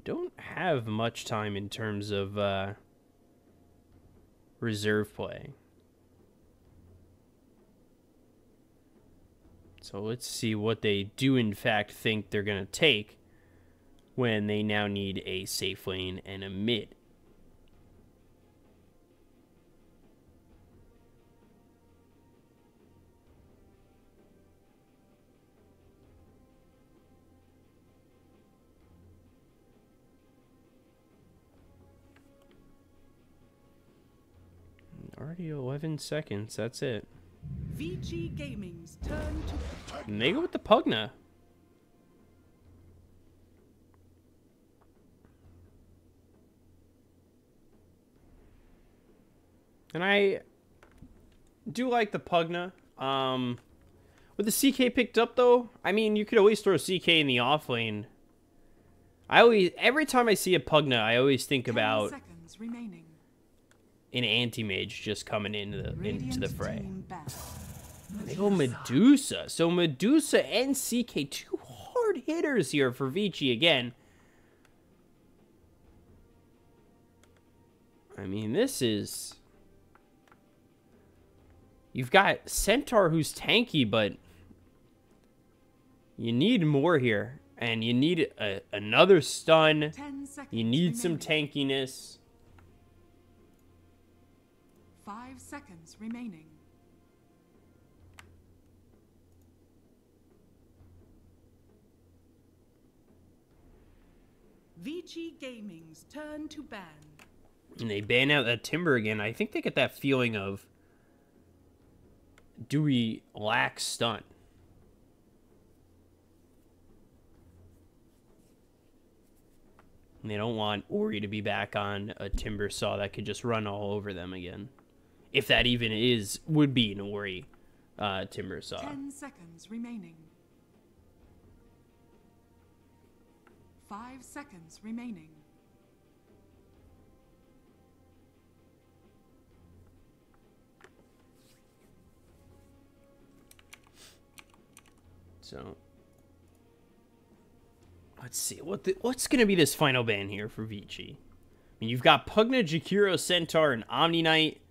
don't have much time in terms of reserve play. So let's see what they do in fact think they're going to take when they now need a safe lane and a mid. Already 11 seconds, that's it. Vici Gaming's turn to... And they go with the Pugna. And I do like the Pugna. With the CK picked up, though, I mean, you could always throw CK in the off lane. Every time I see a Pugna, I always think about an anti-mage just coming into the fray. They go Medusa. So Medusa and CK, two hard hitters here for Vici again. I mean, this is... You've got Centaur who's tanky, but you need more here. And you need another stun. You need some tankiness. 5 seconds remaining. Vici Gaming's turn to ban. And they ban out that Timber again. I think they get that feeling of, do we lack stun? And they don't want Ori to be back on a Timber Saw that could just run all over them again. If that even would be an Ori Timber Saw. 10 seconds remaining. 5 seconds remaining. So, let's see. What's going to be this final ban here for Vici? I mean, you've got Pugna, Jakiro, Centaur, and Omni Knight.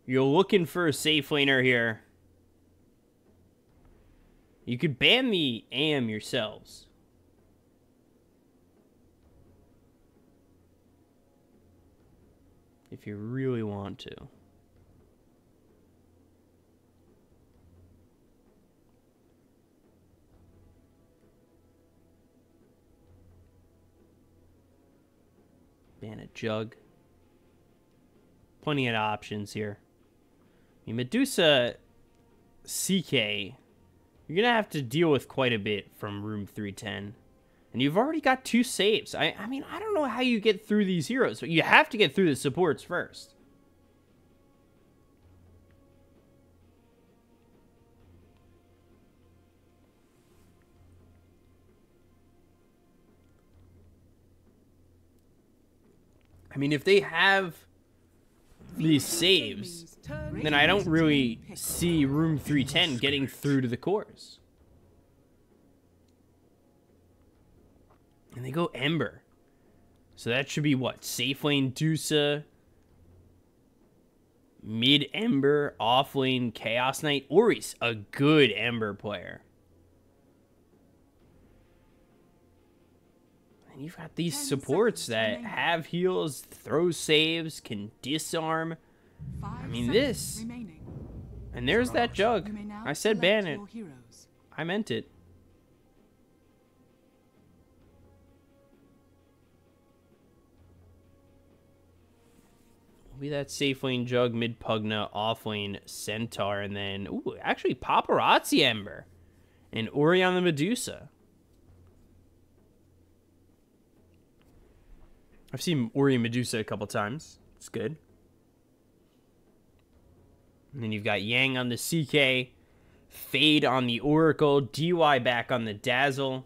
You're looking for a safe laner here. You could ban the AM yourselves. If you really want to. Ban a Jug. Plenty of options here. I mean, Medusa CK, you're going to have to deal with quite a bit from Room 310. And you've already got 2 saves. I mean, I don't know how you get through these heroes, but you have to get through the supports first. I mean, if they have these saves, then I don't really see Room 310 getting through to the cores. And they go Ember. So that should be what? Safe lane Dusa, mid Ember, off lane Chaos Knight. Ori's a good Ember player. And you've got these supports that have heals, throw saves, can disarm. I mean, this. And there's that Jug. I said ban it. I meant it. Will be that safe lane Jug, mid Pugna, off lane Centaur, and then, ooh, actually Paparazzi Ember. And Ori on the Medusa. I've seen Ori and Medusa a couple times. It's good. And then you've got Yang on the CK, Fade on the Oracle, DY back on the Dazzle.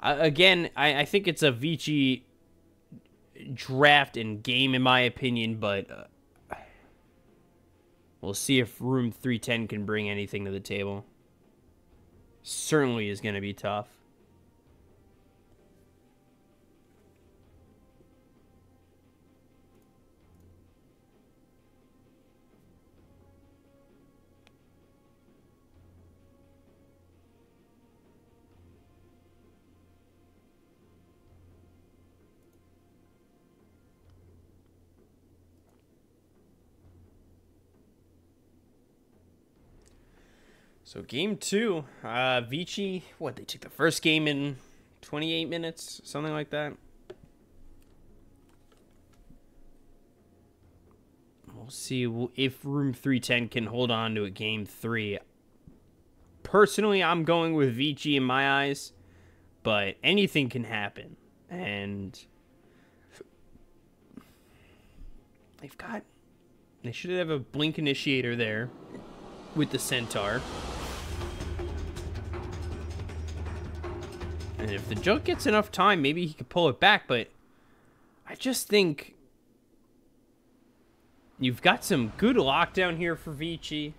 Again, I think it's a Vici draft and game in my opinion, but we'll see if Room 310 can bring anything to the table. Certainly is going to be tough. So game 2, Vici, what, they took the first game in 28 minutes, something like that. We'll see if Room310 can hold on to a game 3. Personally, I'm going with Vici in my eyes, but anything can happen. And they should have a blink initiator there with the Centaur. And if the Junk gets enough time, maybe he could pull it back, but I just think you've got some good lockdown here for Vici.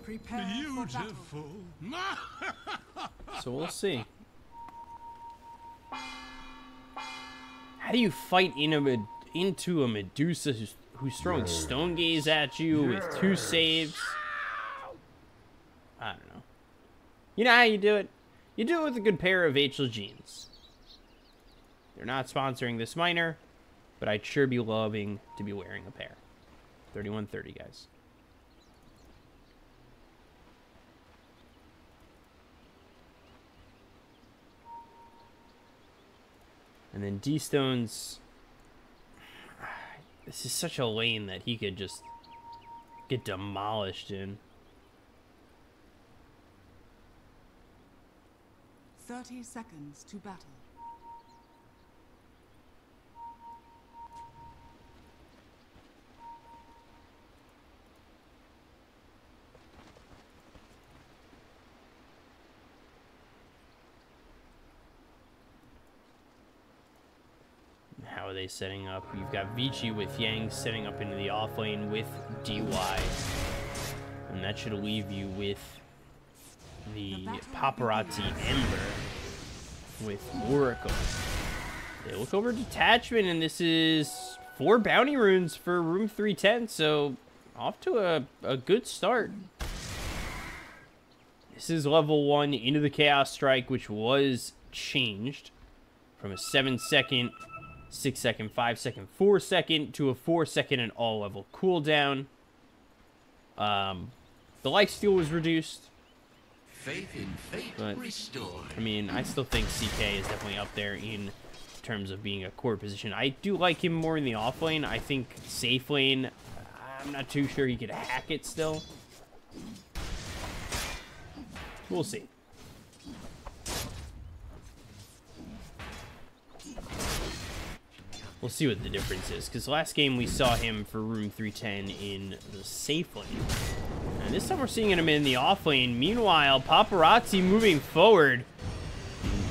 Prepare Beautiful. So we'll see. How do you fight into a Medusa who's throwing Stone Gaze at you with 2 saves? I don't know. You know how you do it? You do it with a good pair of HL jeans. They're not sponsoring this minor, but I'd sure be loving to be wearing a pair. 3130, guys. And then D-Stone's... This is such a lane that he could just get demolished in. 30 seconds to battle. How are they setting up? You've got Vici with Yang setting up into the off lane with DY. And that should leave you with the Paparazzi Ember with Oracle. They look over Detachment, and this is 4 bounty runes for Room310, so off to a good start. This is level 1 into the Chaos Strike, which was changed from a 7-second, 6-second, 5-second, 4-second to a 4-second and all level cooldown. The lifesteal was reduced. Faith in fate restored. I mean, I still think CK is definitely up there in terms of being a core position. I do like him more in the off lane. I think safe lane, I'm not too sure he could hack it still. We'll see. We'll see what the difference is, because last game we saw him for Room310 in the safe lane. And this time we're seeing him in the off lane. Meanwhile, Paparazzi moving forward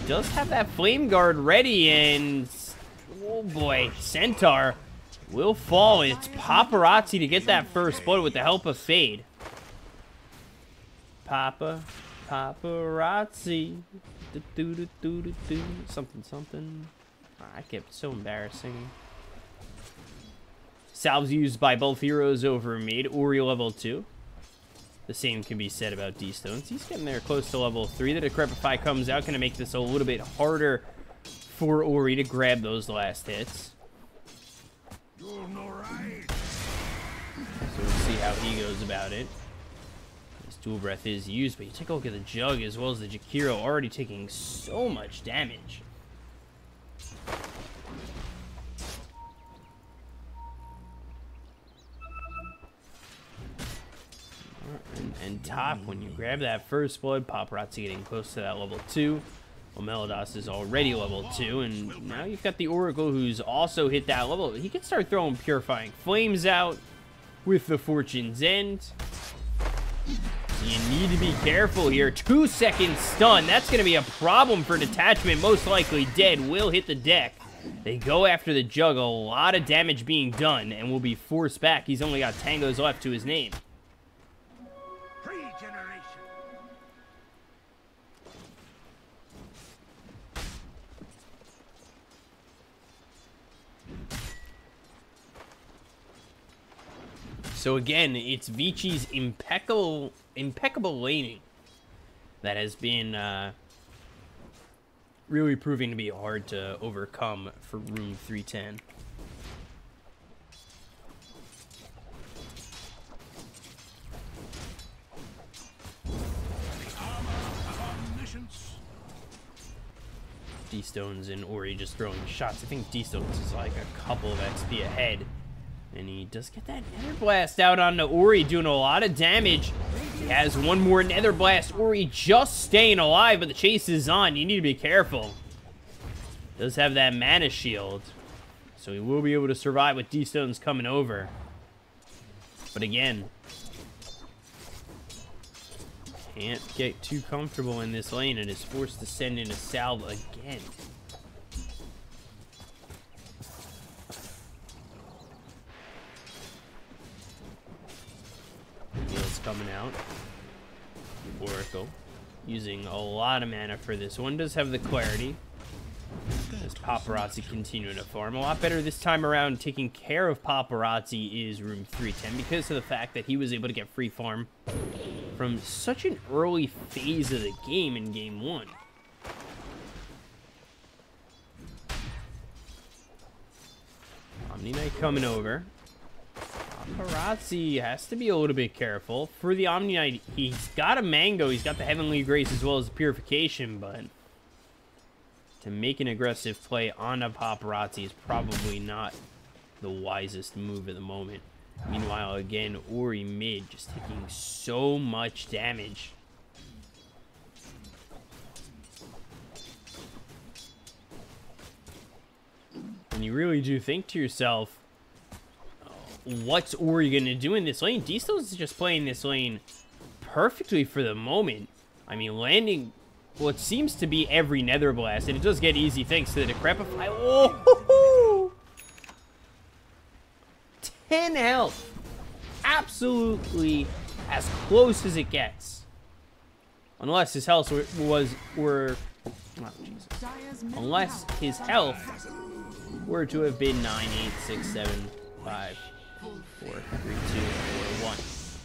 does have that Flame Guard ready, and oh boy, Centaur will fall. It's Paparazzi to get that first blood with the help of Fade. Paparazzi. Something. I kept so embarrassing. Salves used by both heroes over mid. Ori level 2. The same can be said about D-Stones. He's getting there close to level 3. The Decrepify comes out. Going to make this a little bit harder for Ori to grab those last hits. You're no right. So we'll see how he goes about it. His Dual Breath is used, but you take a look at the Jug as well as the Jakiro already taking so much damage. And top, when you grab that first blood, Paparazzi getting close to that level 2. Well, Melados is already level 2, and now you've got the Oracle who's also hit that level. He can start throwing Purifying Flames out with the Fortune's End. You need to be careful here. 2-second stun. That's going to be a problem for Detachment. Most likely dead. Will hit the deck. They go after the Jug. A lot of damage being done, and will be forced back. He's only got Tangos left to his name. So again, it's Vici's impeccable laning that has been really proving to be hard to overcome for Room310. D-Stones and Ori just throwing shots. I think D-Stones is like a couple of XP ahead. And he does get that Nether Blast out onto Ori, doing a lot of damage. He has one more Nether Blast. Ori just staying alive, but the chase is on. You need to be careful. Does have that mana shield, so he will be able to survive with D-Stones coming over. But again, can't get too comfortable in this lane and is forced to send in a salve again. Heal's coming out. Oracle using a lot of mana for this one. Does have the clarity. As Paparazzi continuing to farm. A lot better this time around taking care of Paparazzi is Room310 because of the fact that he was able to get free farm from such an early phase of the game in game 1. Omni Knight coming over. Paparazzi has to be a little bit careful. For the Omni Knight, he's got a Mango, he's got the Heavenly Grace as well as the Purification, but to make an aggressive play on a Paparazzi is probably not the wisest move at the moment. Meanwhile, again, Ori mid just taking so much damage. And you really do think to yourself, what's Ori going to do in this lane? D-Stones is just playing this lane perfectly for the moment. I mean, landing what seems to be every Nether Blast, and it does get easy thanks to the Decrepify. Oh! 10 health. Absolutely as close as it gets. Unless his health were oh, Jesus. Unless his health were to have been 9, 8, 6, 7, 5, 4, 3, 2, 4, 1.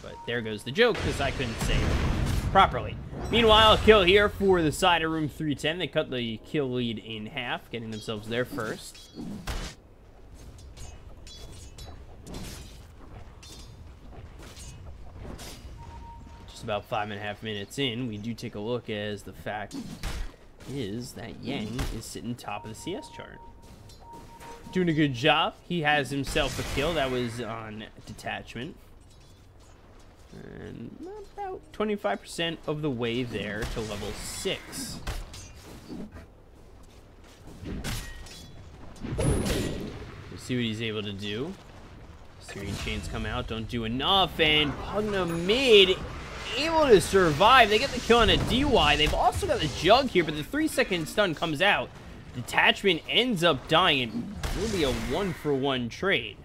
But there goes the joke, because I couldn't say it properly. Meanwhile, a kill here for the side of Room310. They cut the kill lead in half, getting themselves there first. Just about 5.5 minutes in, we do take a look as the fact is that Yang is sitting top of the CS chart. Doing a good job. He has himself a kill. That was on detachment. And about 25% of the way there to level 6. We'll see what he's able to do. Syrian chains come out, don't do enough, and Pugna mid able to survive. They get the kill on a DY. They've also got the jug here, but the 3-second stun comes out. Detachment ends up dying. It will be a 1-for-1 trade,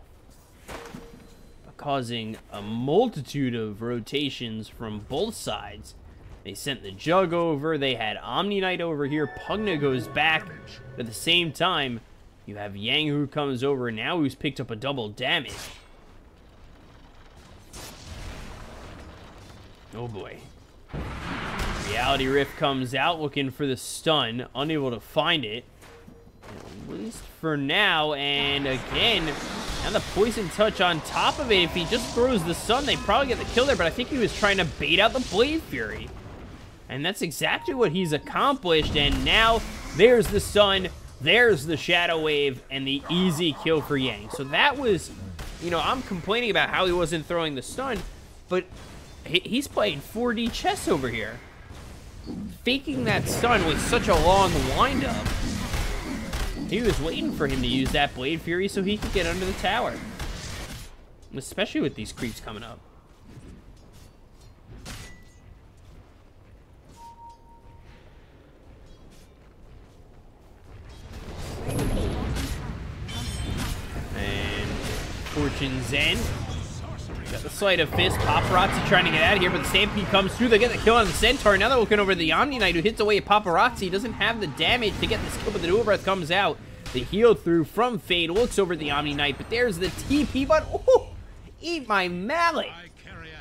causing a multitude of rotations from both sides. They sent the Jug over, they had Omni Knight over here, Pugna goes back. At the same time, you have Yang who comes over now, who's picked up a double damage. Oh boy. Reality Rift comes out looking for the stun, unable to find it. At least for now, and again, now the Poison Touch on top of it. If he just throws the stun, they probably get the kill there, but I think he was trying to bait out the Blade Fury. And that's exactly what he's accomplished, and now there's the stun, there's the Shadow Wave, and the easy kill for Yang. So that was, you know, I'm complaining about how he wasn't throwing the stun, but he's playing 4D chess over here. Faking that stun with such a long windup. He was waiting for him to use that Blade Fury so he could get under the tower. Especially with these creeps coming up. And Fortune's End. Got the Sleight of Fist. Paparazzi trying to get out of here, but the Stampede comes through. They get the kill on the Centaur. Now they're looking over the Omni Knight, who hits away at Paparazzi. Doesn't have the damage to get this kill, but the Dual Breath comes out. The heal through from Fade. Looks over the Omni Knight, but there's the TP, but oh, eat my mallet.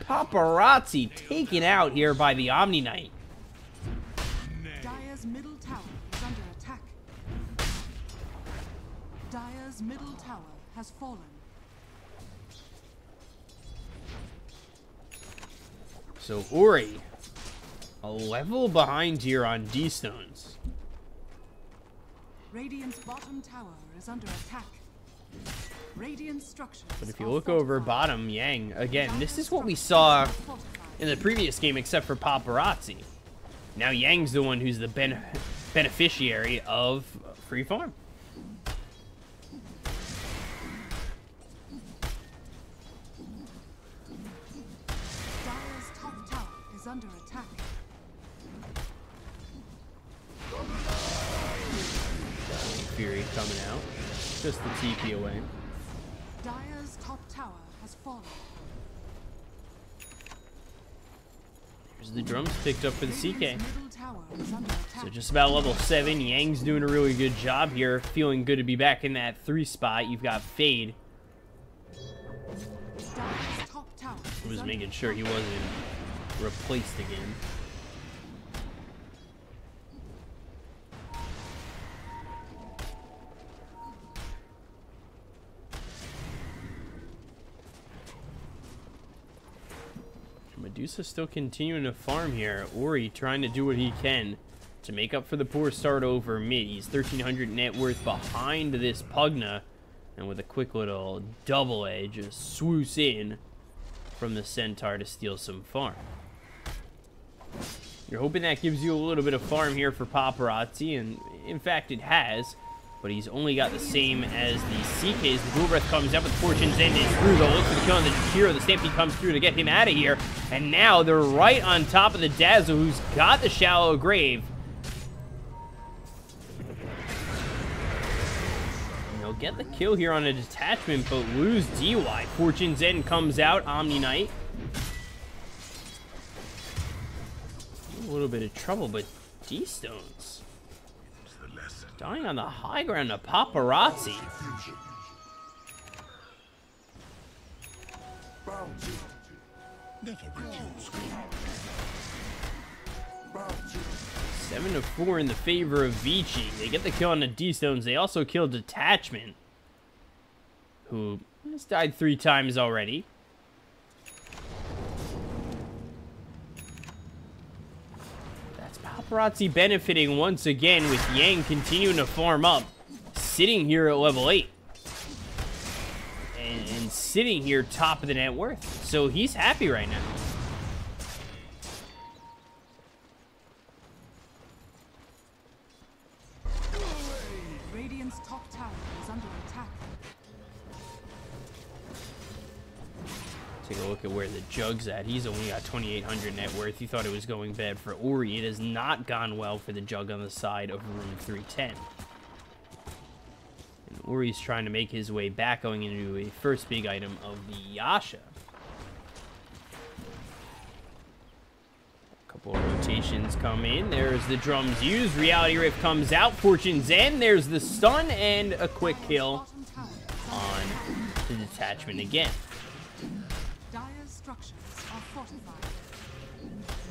Paparazzi taken out here by the Omni Knight. Dire's middle tower is under attack. Dire's middle tower has fallen. So Ori, a level behind here on D-Stones. Radiant's bottom tower is under attack. Radiant structures. But if you are look over fortified. bottom, Yang, again, this is what we saw in the previous game, except for Paparazzi. Now Yang's the one who's the beneficiary of free farm. Dire's top tower is under attack. Fury coming out. Just the TP away. Dire's top tower has fallen. There's the drums picked up for the CK. Radiant's middle tower is under attack. So just about level 7. Yang's doing a really good job here. Feeling good to be back in that 3 spot. You've got Fade, Dire's top tower who is was under making sure he attack. wasn't replaced again. Medusa still continuing to farm here. Ori trying to do what he can to make up for the poor start over mid. He's 1,300 net worth behind this Pugna. And with a quick little double edge, just swoosh in from the Centaur to steal some farm. You're hoping that gives you a little bit of farm here for Paparazzi, and in fact it has. But he's only got the same as the CKs. The Dual Breath comes up with Fortune's End is through. They'll look for the kill on the Jakiro. The Stampede comes through to get him out of here. And now they're right on top of the Dazzle, who's got the Shallow Grave. And they'll get the kill here on a detachment, but lose DY. Fortune's End comes out. Omni Knight. A little bit of trouble, but D-Stones dying on the high ground to Paparazzi. Never refuse. 7-4 in the favor of Vici. They get the kill on the D-Stones. They also killed Detachment, who has died 3 times already. Paparazzi benefiting once again with Yang continuing to farm up, sitting here at level 8 and sitting here top of the net worth, so he's happy right now. Radiant's top tower is under attack. Take a look at where the Jug's at. He's only got 2,800 net worth. You thought it was going bad for Ori. It has not gone well for the Jug on the side of Room 310. And Ori's trying to make his way back, going into a first big item of the Yasha. A couple of rotations come in. There's the drums used. Reality Rift comes out. Fortune's End. There's the stun and a quick kill Bottom tower is under on the detachment again. Dire's structures are fortified.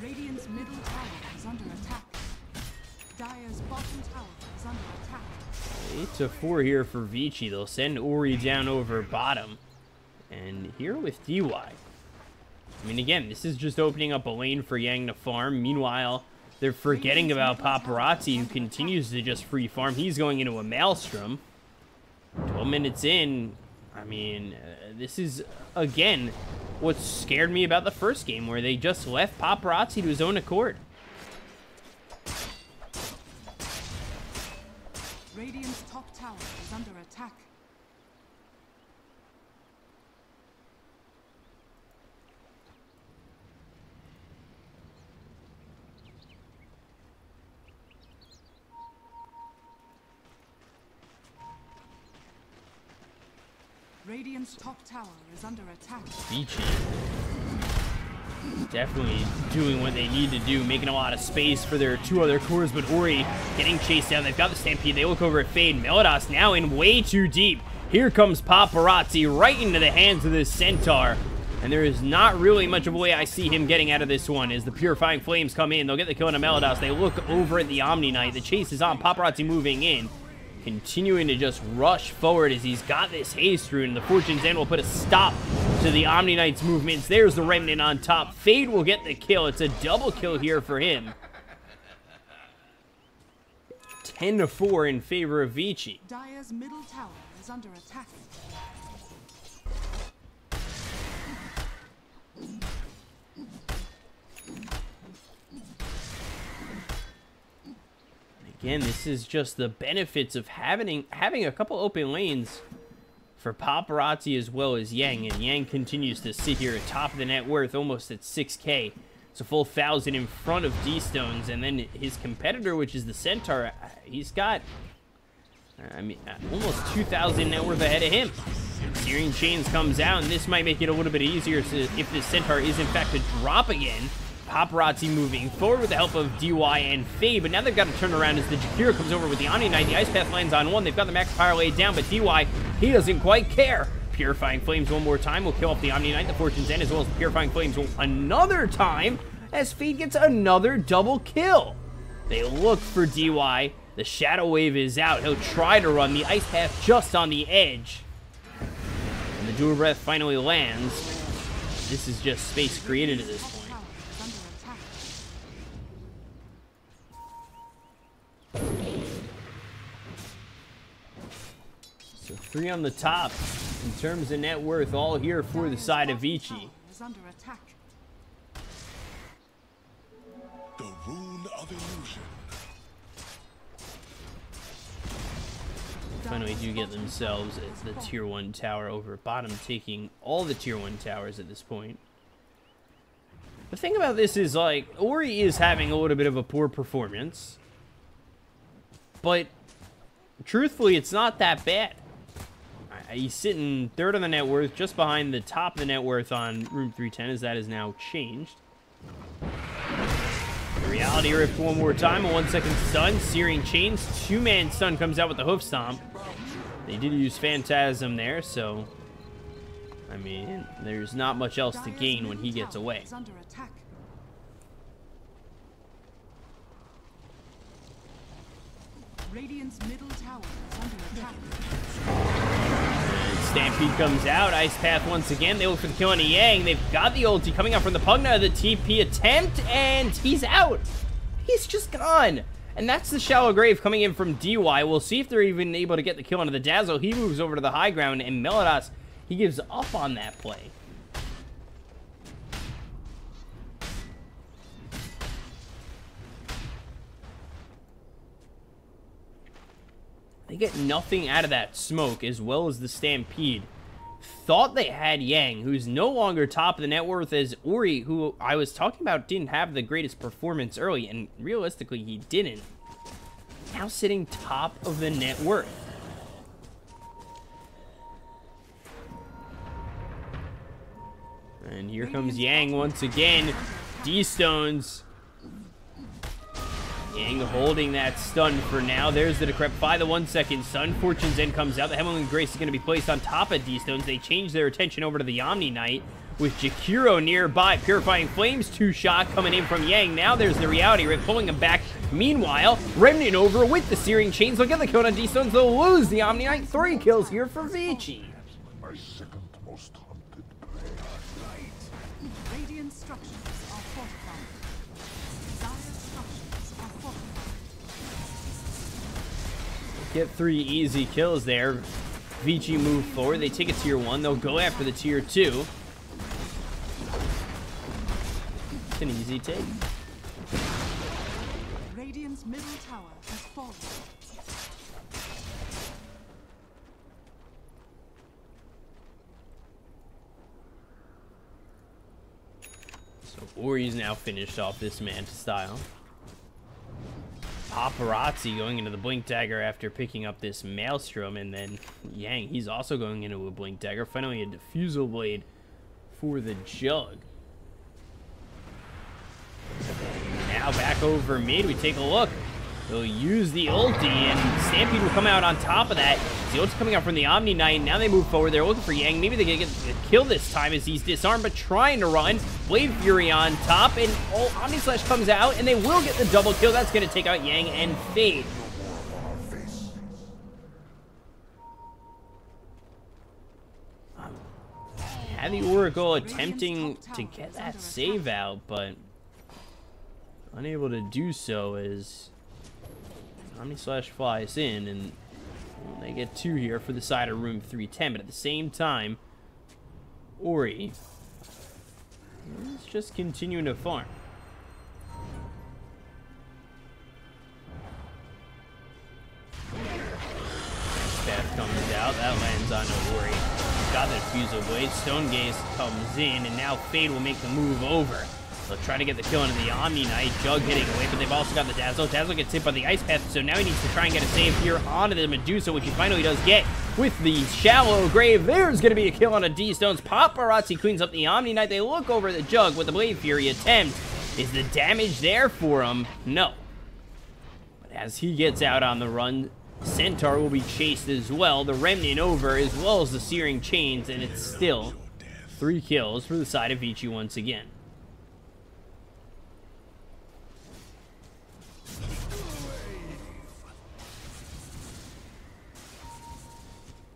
Radiant's middle tower is under attack. Dire's bottom tower is under attack. 8-4 here for Vici. They'll send Ori down over bottom. And here with DY. I mean, again, this is just opening up a lane for Yang to farm. Meanwhile, they're forgetting about Paparazzi, who continues to just free farm. He's going into a Maelstrom. 12 minutes in. I mean, this is, again, what scared me about the first game, where they just left Paparazzi to his own accord. Radiant's top tower is under attack. Radiant's top tower is under attack. Vici definitely doing what they need to do, making a lot of space for their 2 other cores, but Ori getting chased down. They've got the Stampede. They look over at Fade. Melados now in way too deep. Here comes Paparazzi right into the hands of this Centaur. And there is not really much of a way I see him getting out of this one as the Purifying Flames come in. They'll get the kill on a Melados. They look over at the Omni Knight. The chase is on. Paparazzi moving in, continuing to just rush forward as he's got this haste rune. The Fortune's End will put a stop to the Omni Knight's movements. There's the Remnant on top. Fade will get the kill. It's a double kill here for him. 10-4 in favor of Vici. Dire's middle tower is under attack. Again, this is just the benefits of having a couple open lanes for Paparazzi as well as Yang, and Yang continues to sit here at top of the net worth, almost at 6K. It's a full 1,000 in front of D-Stones, and then his competitor, which is the Centaur, he's got, almost 2,000 net worth ahead of him. Searing Chains comes out, and this might make it a little bit easier if the Centaur is in fact to drop again. Paparazzi moving forward with the help of DY and Fade, but now they've got to turn around as the Jakiro comes over with the Omni Knight. The Ice Path lands on one. They've got the Max Power laid down, but DY, he doesn't quite care. Purifying Flames one more time will kill off the Omni Knight, the Fortune's End, as well as the Purifying Flames another time, as Fade gets another double kill. They look for DY. The Shadow Wave is out. He'll try to run. The Ice Path just on the edge. And the Dual Breath finally lands. This is just space created at this point. So 3 on the top in terms of net worth, all here for the side of Vici. The rune of illusion. Finally do get themselves the tier 1 tower over bottom, taking all the tier 1 towers at this point. The thing about this is, like, Ori is having a little bit of a poor performance, but truthfully, it's not that bad. He's sitting 3rd on the net worth, just behind the top of the net worth on Room310, as that has now changed. The Reality Rift one more time, a 1-second stun. Searing Chains, 2-man stun comes out with the Hoof Stomp. They did use Phantasm there, so I mean, there's not much else to gain when he gets away. Radiant's middle tower is under attack. And Stampede comes out. Ice Path once again. They look for the kill on Yang. They've got the ulti coming out from the Pugna. The TP attempt, and he's out. He's just gone. And that's the Shallow Grave coming in from DY. We'll see if they're even able to get the kill onto the Dazzle. He moves over to the high ground, and Melados, he gives up on that play. They get nothing out of that smoke, as well as the Stampede. Thought they had Yang, who's no longer top of the net worth, as Ori, who I was talking about didn't have the greatest performance early, and realistically he didn't. Now sitting top of the net worth. And here comes Yang once again. D-Stones. Yang holding that stun for now. There's the Decrepify, the 1-second stun. Fortune's End comes out. The Heavenly Grace is going to be placed on top of D-Stones. They change their attention over to the Omni Knight with Jakiro nearby. Purifying Flames, 2-shot coming in from Yang. Now there's the Reality Rift pulling him back. Meanwhile, Remnant over with the Searing Chains. They'll get the kill on D-Stones. They'll lose the Omni Knight. 3 kills here for Vici. My second most hunted prey. Radiant structures are fortified. Dire structures are fortified. Get 3 easy kills there. Vici move forward. They take a tier 1. They'll go after the tier 2. It's an easy take. Radiant's middle tower has fallen. So Ori's now finished off this Manta style. Paparazzi going into the Blink Dagger after picking up this Maelstrom, and then Yang, he's also going into a Blink Dagger. Finally a Diffusal Blade for the Jug. Now back over mid, we take a look. They'll use the ulti, and Stampede will come out on top of that. The ulti's coming out from the Omni Knight. Now they move forward. They're looking for Yang. Maybe they can get the kill this time as he's disarmed, but trying to run. Blade Fury on top, and Omni Slash comes out, and they will get the double kill. That's going to take out Yang and Fade. Had the Oracle attempting to get that save out, but unable to do so as Omni Slash flies in, and they get 2 here for the side of Room 310, but at the same time, Ori is just continuing to farm. Path comes out, that lands on Ori. Got the Diffusal Blade, Stone Gaze comes in, and now Fade will make the move over. They'll try to get the kill into the Omni Knight. Jug hitting away, but they've also got the Dazzle. Dazzle gets hit by the Ice Path, so now he needs to try and get a save here onto the Medusa, which he finally does get with the Shallow Grave. There's going to be a kill on a D-Stones. Paparazzi cleans up the Omni Knight. They look over the Jug with the Blade Fury attempt. Is the damage there for him? No. But as he gets out on the run, Centaur will be chased as well. The Remnant over, as well as the Searing Chains, and it's still 3 kills for the side of Vici once again.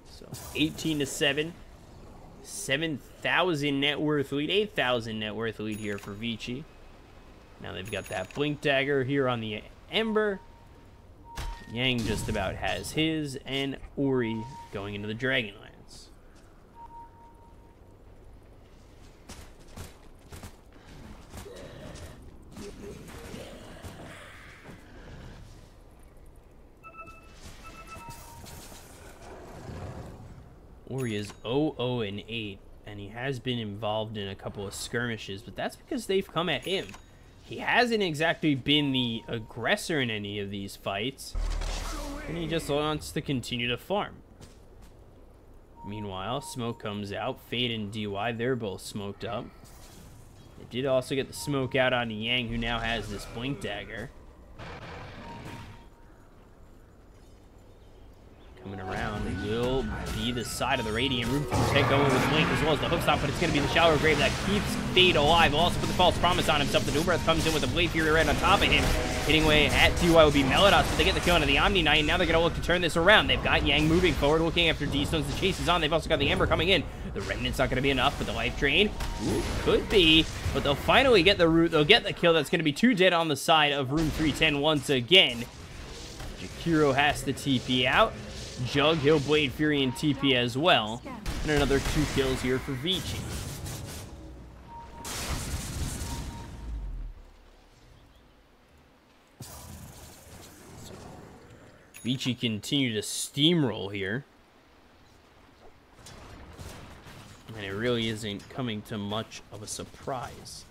So 18-7, 7,000 net worth lead, 8,000 net worth lead here for Vici. Now they've got that Blink Dagger here on the Ember. Yang just about has his, and Ori going into the Dragonlance. Ori is 0-0-8, and he has been involved in a couple of skirmishes, but that's because they've come at him. He hasn't exactly been the aggressor in any of these fights, and he just wants to continue to farm. Meanwhile, Smoke comes out. Fade and DY, they're both smoked up. They did also get the smoke out on Yang, who now has this Blink Dagger. Coming around will be the side of the Radiant. Room310 going with Blink as well as the hook stop, but it's going to be the Shallow Grave that keeps Fade alive. Will also put the False Promise on himself. The New Breath comes in with a Blade Fury right on top of him. Hitting away at DY will be Melodios, but they get the kill into the Omni Knight, and now they're going to look to turn this around. They've got Yang moving forward, looking after D-Stones. The chase is on. They've also got the Ember coming in. The Remnant's not going to be enough, but the Life Drain could be, but they'll finally get the root. They'll get the kill. That's going to be 2 dead on the side of Room310 once again. Jakiro has to TP out. Jug, he'll Blade Fury and TP as well. And another 2 kills here for Vici. Vici continue to steamroll here. And it really isn't coming to much of a surprise.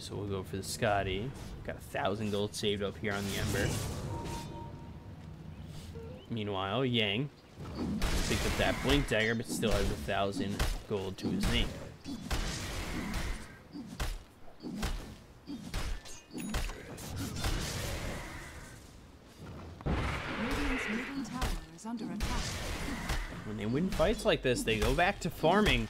So we'll go for the Scotty. Got 1,000 gold saved up here on the Ember. Meanwhile, Yang picked up that Blink Dagger, but still has 1,000 gold to his name. Radiant's middle tower is under attack. When they win fights like this, they go back to farming.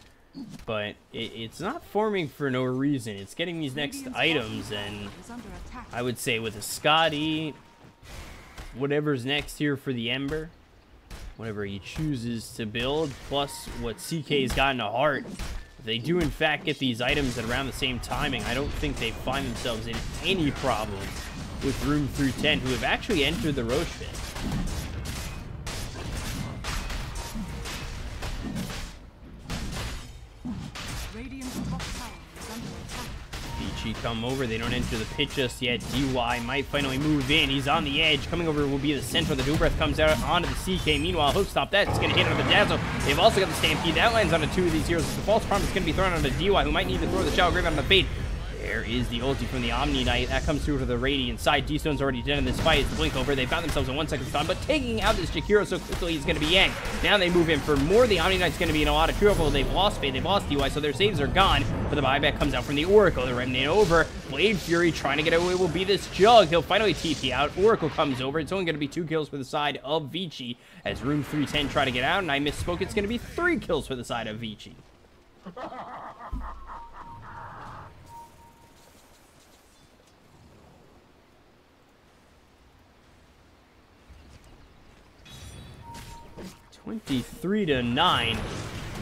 But it's not farming for no reason. It's getting these next items, and I would say with a Scotty, whatever's next here for the Ember, whatever he chooses to build, plus what CK's got in a heart, if they do in fact get these items at around the same timing, I don't think they find themselves in any problems with Room310, who have actually entered the Roche pit. Vici come over. They don't enter the pit just yet. DY might finally move in. He's on the edge. Coming over will be the Centaur. The New Breath comes out onto the CK. Meanwhile, hook stop. That's going to hit on the Dazzle. They've also got the Stampede. That lands onto 2 of these heroes. The False Promise is going to be thrown onto DY, who might need to throw the Shallow Grave on the Fade. There is the ulti from the Omni Knight. That comes through to the Radiant side. D-Stone's already dead in this fight. It's the Blink over. They've got themselves a 1 second stun, but taking out this Jakiro so quickly is going to be Yang. Now they move in for more. The Omni Knight's going to be in a lot of trouble. They've lost Fade. They've lost DY, so their saves are gone. But the buyback comes out from the Oracle. The Remnant over. Blade Fury trying to get away will be this Jug. He'll finally TP out. Oracle comes over. It's only going to be 2 kills for the side of Vici as Room310 try to get out. And I misspoke. It's going to be 3 kills for the side of Vici. (23-9).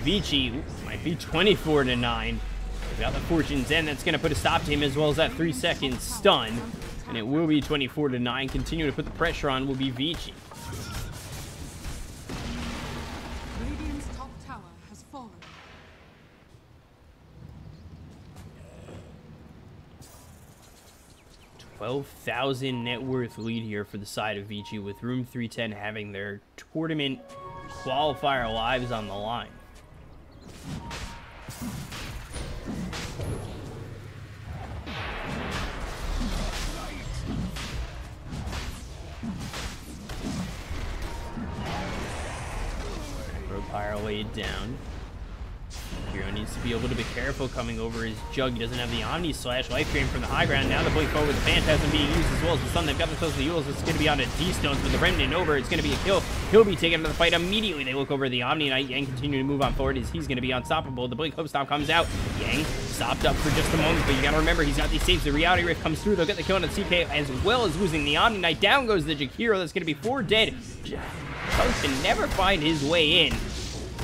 Vici might be 24-9. We've got the Fortune's End. That's going to put a stop to him, as well as that 3-second stun. And it will be 24-9. Continuing to put the pressure on will be Vici. Radiant's top tower has fallen. 12,000 net worth lead here for the side of Vici, with Room310 having their tournament qualifier lives on the line. Fire laid down. Hero needs to be a little bit careful coming over his jug. He doesn't have the Omni Slash. Life Drain from the high ground. Now the blink forward. The Phantasm being used as well as the Sun. They've got themselves the Yules. It's going to be on a D-Stones, but the Remnant over. It's going to be a kill. He'll be taken into the fight immediately. They look over the Omni Knight. Yang continuing to move on forward as he's going to be unstoppable. The blink hope stop comes out. Yang stopped up for just a moment, but you got to remember he's got these saves. The Reality Rift comes through. They'll get the kill on the CK as well as losing the Omni Knight. Down goes the Jakiro. That's going to be 4 dead. Chug can never find his way in.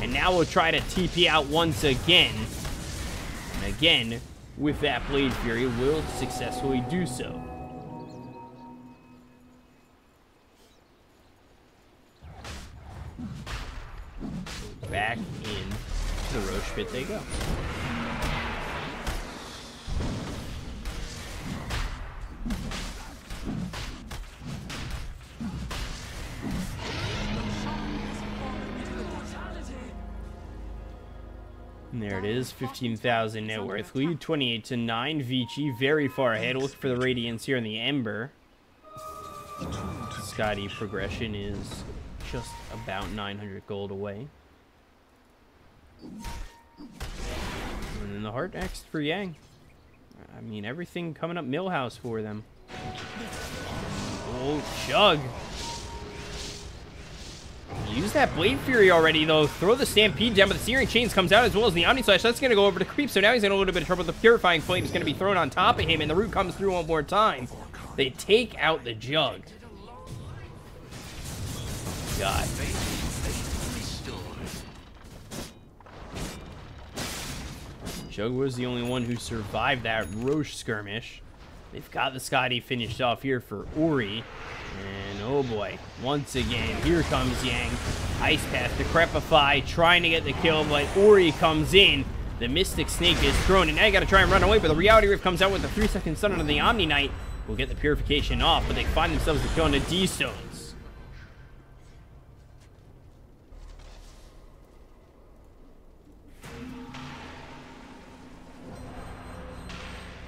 And now we'll try to TP out once again. And again, with that Blade Fury, will successfully do so. Back in the Roche pit they go. And there it is, 15,000 net worth lead, 28-9. Vici very far ahead. Look for the Radiance here in the Ember. Scotty progression is just about 900 gold away. And then the Heart next for Yang. I mean, everything coming up Millhouse for them. Oh, Chug. Use that Blade Fury already, though. Throw the Stampede down, but the Searing Chains comes out as well as the Omni Slash. That's going to go over to Creep, so now he's in a little bit of trouble. The Purifying Flame is going to be thrown on top of him, and the Root comes through one more time. They take out the Jug. God. Jug was the only one who survived that Roche skirmish. They've got the Scotty finished off here for Ori. And oh boy, once again, here comes Yang. Ice Path to Crepify, trying to get the kill, but Ori comes in. The Mystic Snake is thrown, and now you gotta try and run away, but the Reality Rift comes out with a 3-second stun onto the Omni Knight. Will get the Purification off, but they find themselves the kill on the D-Stones.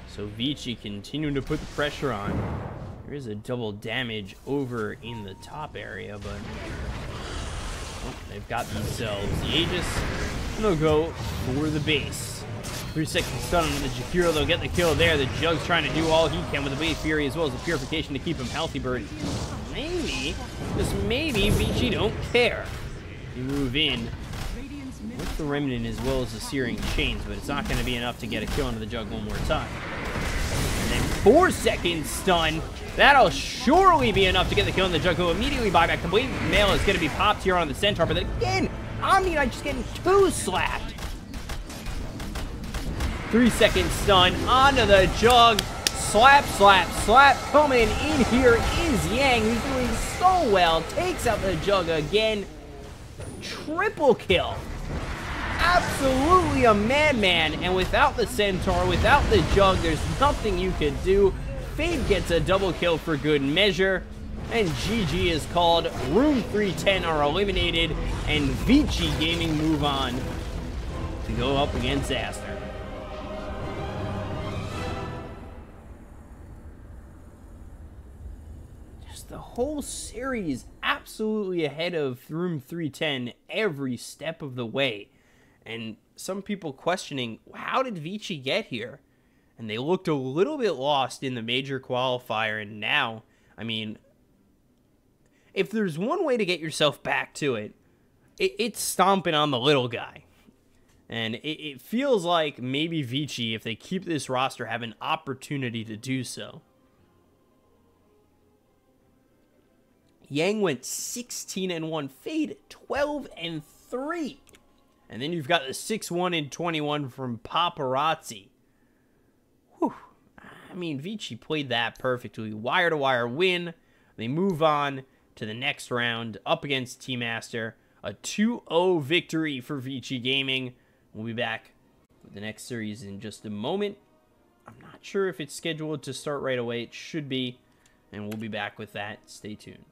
So Vici continuing to put the pressure on. There is a double damage over in the top area, but oh, they've got themselves the Aegis. And they'll go for the base. 3-second stun on the Jakiro. They'll get the kill there. The Jug's trying to do all he can with the Blade Fury as well as the Purification to keep him healthy, but maybe, just maybe, Vici don't care. You move in with the Remnant as well as the Searing Chains, but it's not going to be enough to get a kill onto the Jug one more time. And then 4-second stun. That'll surely be enough to get the kill on the Jug, who immediately buy back. The Blade Mail is going to be popped here on the Centaur, but then again, Omni Knight just getting 2 slapped. 3-second stun onto the Jug. Slap, slap, slap. Coming in here is Yang, who's doing so well. Takes out the Jug again. Triple kill. Absolutely a madman, and without the Centaur, without the Jug, there's nothing you could do. Fade gets a double kill for good measure, and GG is called. Room310 are eliminated, and Vici Gaming move on to go up against Aster. Just the whole series absolutely ahead of Room310 every step of the way. And some people questioning, how did Vici get here? And they looked a little bit lost in the major qualifier. And now, I mean, if there's one way to get yourself back to it, it's stomping on the little guy. And it feels like maybe Vici, if they keep this roster, have an opportunity to do so. Yang went 16-1, Fade 12-3. And then you've got the 6-1-21 from Paparazzi. Whew. I mean, Vici played that perfectly. Wire-to-wire win. They move on to the next round up against Team Master. A 2-0 victory for Vici Gaming. We'll be back with the next series in just a moment. I'm not sure if it's scheduled to start right away. It should be. And we'll be back with that. Stay tuned.